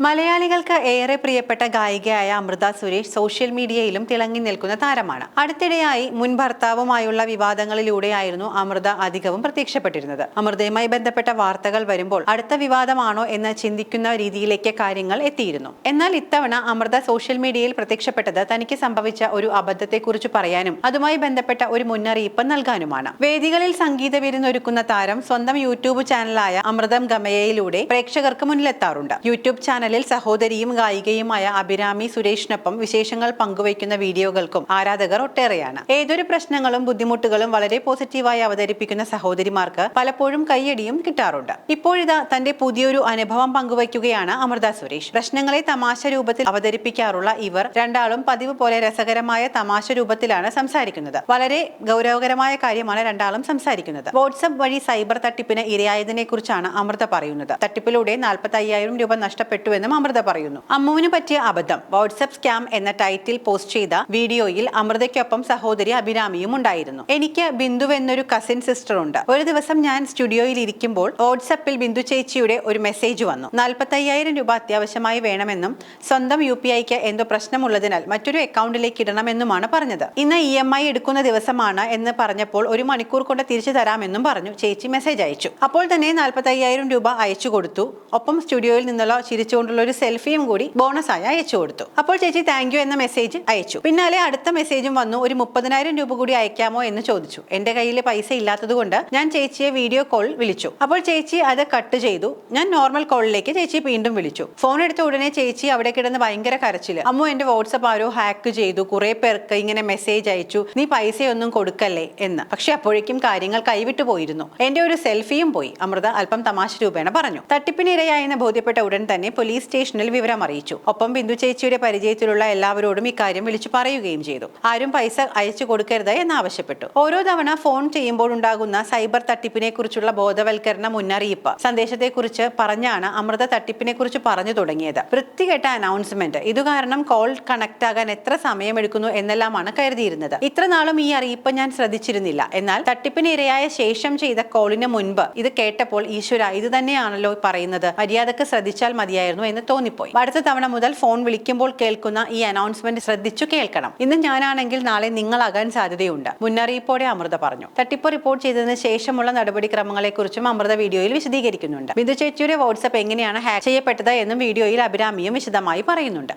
മലയാളികൾക്ക് ഏറെ പ്രിയപ്പെട്ട ഗായികയായ അമൃത സുരേഷ് സോഷ്യൽ മീഡിയയിലും തിളങ്ങി നിൽക്കുന്ന താരമാണ്. അടുത്തിടെയായി മുൻ ഭർത്താവുമായുള്ള വിവാദങ്ങളിലൂടെയായിരുന്നു അമൃത അധികവും പ്രത്യക്ഷപ്പെട്ടിരുന്നത്. അമൃതയുമായി ബന്ധപ്പെട്ട വാർത്തകൾ വരുമ്പോൾ അടുത്ത വിവാദമാണോ എന്ന് ചിന്തിക്കുന്ന രീതിയിലേക്ക് കാര്യങ്ങൾ എത്തിയിരുന്നു. എന്നാൽ ഇത്തവണ അമൃത സോഷ്യൽ മീഡിയയിൽ പ്രത്യക്ഷപ്പെട്ടത് തനിക്ക് സംഭവിച്ച ഒരു അബദ്ധത്തെക്കുറിച്ച് പറയാനും അതുമായി ബന്ധപ്പെട്ട ഒരു മുന്നറിയിപ്പ് നൽകാനുമാണ്. വേദികളിൽ സംഗീത വിരുന്നൊരുക്കുന്ന താരം സ്വന്തം യൂട്യൂബ് ചാനലായ അമൃതം ഗമയയിലൂടെ പ്രേക്ഷകർക്ക് മുന്നിലെത്താറുണ്ട്. യൂട്യൂബ് ചാനലിൽ സഹോദരിയും ഗായികയുമായ അഭിരാമി സുരേഷിനൊപ്പം വിശേഷങ്ങൾ പങ്കുവയ്ക്കുന്ന വീഡിയോകൾക്കും ആരാധകർ ഒട്ടേറെയാണ്. ഏതൊരു പ്രശ്നങ്ങളും ബുദ്ധിമുട്ടുകളും വളരെ പോസിറ്റീവായി അവതരിപ്പിക്കുന്ന സഹോദരിമാർക്ക് പലപ്പോഴും കയ്യടിയും കിട്ടാറുണ്ട്. ഇപ്പോഴിതാ തന്റെ പുതിയൊരു അനുഭവം പങ്കുവയ്ക്കുകയാണ് അമൃത സുരേഷ്. പ്രശ്നങ്ങളെ തമാശ രൂപത്തിൽ അവതരിപ്പിക്കാറുള്ള ഇവർ രണ്ടാളും പതിവ് പോലെ രസകരമായ തമാശ രൂപത്തിലാണ് സംസാരിക്കുന്നത്. വളരെ ഗൗരവകരമായ കാര്യമാണ് രണ്ടാളും സംസാരിക്കുന്നത്. വാട്സ്ആപ്പ് വഴി സൈബർ തട്ടിപ്പിന് ഇരയായതിനെ കുറിച്ചാണ് അമൃത പറയുന്നത്. തട്ടിപ്പിലൂടെ 45,000 രൂപ നഷ്ടപ്പെട്ടുവെന്നും അമൃത പറയുന്നു. അമ്മുവിന് പറ്റിയ അബദ്ധം. വാട്സ്ആപ്പ് സ്കാം എന്ന ടൈറ്റിൽ പോസ്റ്റ് ചെയ്ത വീഡിയോയിൽ അമൃതയ്ക്കൊപ്പം സഹോദരി അഭിരാമിയും ഉണ്ടായിരുന്നു. എനിക്ക് ബിന്ദു എന്നൊരു കസിൻ സിസ്റ്റർ ഉണ്ട്. ഒരു ദിവസം ഞാൻ സ്റ്റുഡിയോയിൽ ഇരിക്കുമ്പോൾ വാട്സ്ആപ്പിൽ ബിന്ദു ചേച്ചിയുടെ ഒരു മെസ്സേജ് വന്നു. 45,000 രൂപ അത്യാവശ്യമായി വേണമെന്നും സ്വന്തം UPIക്ക് എന്തോ പ്രശ്നമുള്ളതിനാൽ മറ്റൊരു അക്കൗണ്ടിലേക്ക് ഇടണമെന്നുമാണ് പറഞ്ഞത്. ഇന്ന് EMI എടുക്കുന്ന ദിവസമാണ് എന്ന് പറഞ്ഞപ്പോൾ 1 മണിക്കൂർ കൊണ്ട് തിരിച്ചു തരാമെന്നും പറഞ്ഞു ചേച്ചി മെസ്സേജ് അയച്ചു. അപ്പോൾ തന്നെ 45,000 രൂപ അയച്ചു കൊടുത്തു. ഒപ്പം സ്റ്റുഡിയോയിൽ നിന്നുള്ള ചിരിച്ചുകൊണ്ടുള്ള ഒരു സെൽഫിയും കൂടി ബോണസായി അയച്ചു കൊടുത്തു. അപ്പോൾ ചേച്ചി താങ്ക് യു എന്ന മെസ്സേജ് അയച്ചു. പിന്നാലെ അടുത്ത മെസ്സേജും വന്നു. ഒരു 30,000 രൂപ കൂടി അയക്കാമോ എന്ന് ചോദിച്ചു. എന്റെ കയ്യിൽ പൈസ ഇല്ലാത്തതുകൊണ്ട് ഞാൻ ചേച്ചിയെ വീഡിയോ കോൾ വിളിച്ചു. അപ്പോൾ ചേച്ചി അത് കട്ട് ചെയ്തു. ഞാൻ നോർമൽ കോളിലേക്ക് ചേച്ചി വീണ്ടും വിളിച്ചു. ഫോൺ എടുത്ത ഉടനെ ചേച്ചി അവിടെ കിടന്ന് ഭയങ്കര കരച്ചില്. അമ്മു എന്റെ വാട്സ്ആപ്പ് ആരോ ഹാക്ക് ചെയ്തു, കുറെ പേർക്ക് ഇങ്ങനെ മെസ്സേജ് അയച്ചു, നീ പൈസയൊന്നും കൊടുക്കല്ലേ എന്ന്. പക്ഷെ അപ്പോഴേക്കും കാര്യങ്ങൾ കൈവിട്ടു പോയിരുന്നു. എന്റെ ഒരു സെൽഫിയും പോയി, അമൃത അല്പം തമാശ രൂപേണ പറഞ്ഞു. തട്ടിപ്പിനിരയായെന്ന് ബോധ്യപ്പെട്ട ഉടൻ തന്നെ പോലീസ് സ്റ്റേഷനിൽ വിവരം അറിയിച്ചു. ഒപ്പം ബിന്ദു ചേച്ചിയുടെ പരിചയത്തിലുള്ള എല്ലാവരോടും ഇക്കാര്യം വിളിച്ചു പറയുകയും ചെയ്തു. ആരും പൈസ അയച്ചു കൊടുക്കരുത് എന്നാവശ്യപ്പെട്ടു. ഓരോ തവണ ഫോൺ ചെയ്യുമ്പോൾ ഉണ്ടാകുന്ന സൈബർ തട്ടിപ്പിനെ കുറിച്ചുള്ള ബോധവൽക്കരണ മുന്നറിയിപ്പ് സന്ദേശത്തെക്കുറിച്ച് പറഞ്ഞാണ് അമൃത തട്ടിപ്പിനെ കുറിച്ച് പറഞ്ഞു തുടങ്ങിയത്. വൃത്തികെട്ട അനൗൺസ്മെന്റ്. ഇതുകാരണം കോൾ കണക്ട് ആകാൻ എത്ര സമയമെടുക്കുന്നു എന്നെല്ലാമാണ് കരുതിയിരുന്നത്. ഇത്ര നാളും ഈ അറിയിപ്പ് ഞാൻ ശ്രദ്ധിച്ചിരുന്നില്ല. എന്നാൽ തട്ടിപ്പിന് ഇരയായ ശേഷം ചെയ്ത കോളിന് മുൻപ് ഇത് കേട്ടപ്പോൾ ഈശ്വര, ഇത് തന്നെയാണല്ലോ പറയുന്നത്, മര്യാദക്ക് ശ്രദ്ധിച്ചാൽ മതിയായിരുന്നു എന്ന് തോന്നിപ്പോയി. അടുത്ത തവണ മുതൽ ഫോൺ വിളിക്കുമ്പോൾ കേൾക്കുന്ന ഈ അനൗൺസ്മെന്റ് ശ്രദ്ധിച്ചു കേൾക്കണം. ഇന്ന് ഞാനാണെങ്കിൽ നാളെ നിങ്ങളാകാൻ സാധ്യതയുണ്ട്, മുന്നറിയിപ്പോടെ അമൃത പറഞ്ഞു. തട്ടിപ്പ് റിപ്പോർട്ട് ചെയ്തതിന് ശേഷമുള്ള നടപടിക്രമങ്ങളെക്കുറിച്ചും അമൃത വീഡിയോയിൽ വിശദീകരിക്കുന്നുണ്ട്. ബിന്ദു ചേച്ചിയുടെ വാട്സ്ആപ്പ് എങ്ങനെയാണ് ഹാക്ക് ചെയ്യപ്പെട്ടത് എന്നും വീഡിയോയിൽ അഭിരാമിയും വിശദമായി പറയുന്നുണ്ട്.